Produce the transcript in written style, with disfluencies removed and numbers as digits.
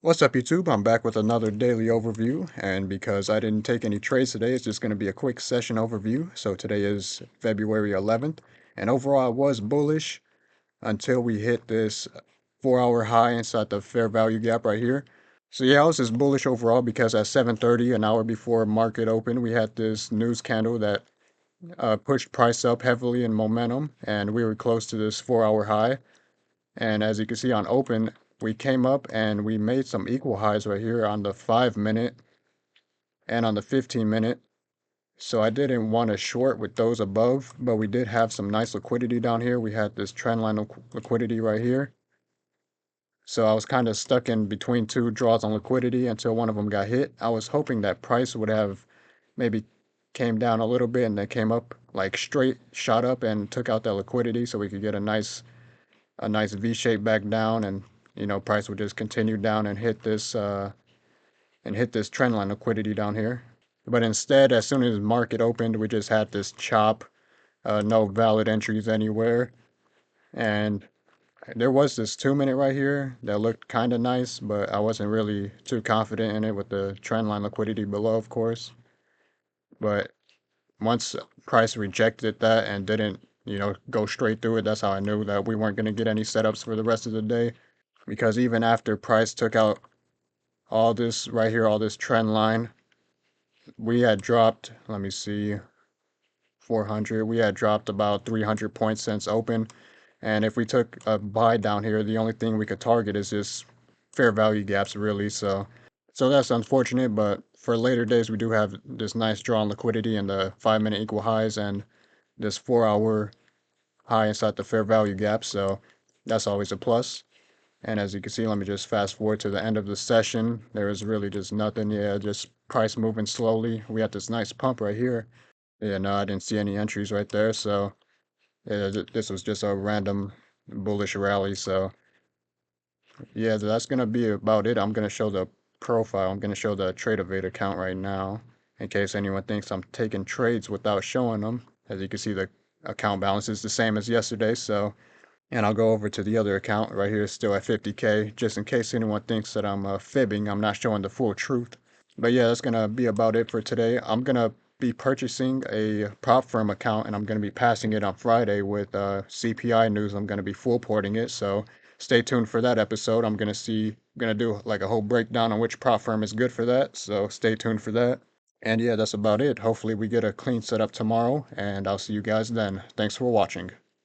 What's up, YouTube? I'm back with another daily overview, and because I didn't take any trades today, it's just going to be a quick session overview. So today is February 11th, and overall I was bullish until we hit this 4-hour high inside the fair value gap right here. So yeah, I was just bullish overall because at 7:30, an hour before market open, we had this news candle that pushed price up heavily in momentum, and we were close to this 4-hour high. And as you can see on open, we came up and we made some equal highs right here on the 5-minute and on the 15-minute. So I didn't want to short with those above, but we did have some nice liquidity down here. We had this trendline liquidity right here. So I was kind of stuck in between two draws on liquidity until one of them got hit. I was hoping that price would have maybe came down a little bit and then came up like straight, shot up and took out that liquidity so we could get a nice V shape back down, and price would just continue down and hit this trend line liquidity down here. But instead, as soon as market opened, we just had this chop, no valid entries anywhere, and there was this 2-minute right here that looked kind of nice, but I wasn't really too confident in it with the trend line liquidity below, of course. But once price rejected that and didn't go straight through it, that's how I knew that we weren't going to get any setups for the rest of the day. Because even after price took out all this right here, all this trend line, we had dropped, let me see, 400, we had dropped about 300 points since open. And if we took a buy down here, the only thing we could target is just fair value gaps, really. So that's unfortunate, but for later days, we do have this nice draw on liquidity and the 5-minute equal highs and this 4-hour high inside the fair value gap. So that's always a plus. And as you can see, let me just fast forward to the end of the session. There was really just nothing. Yeah, just price moving slowly. We had this nice pump right here. Yeah, no, I didn't see any entries right there. So yeah, this was just a random bullish rally. So yeah, that's gonna be about it. I'm gonna show the profile. I'm gonna show the TradeAvate account right now in case anyone thinks I'm taking trades without showing them. As you can see, the account balance is the same as yesterday. So, and I'll go over to the other account right here, still at 50K, just in case anyone thinks that I'm fibbing. I'm not showing the full truth. But yeah, that's gonna be about it for today. I'm gonna be purchasing a prop firm account and I'm gonna be passing it on Friday with CPI news. I'm gonna be full porting it, so stay tuned for that episode. I'm gonna do like a whole breakdown on which prop firm is good for that. So stay tuned for that. And yeah, that's about it. Hopefully we get a clean setup tomorrow, and I'll see you guys then. Thanks for watching.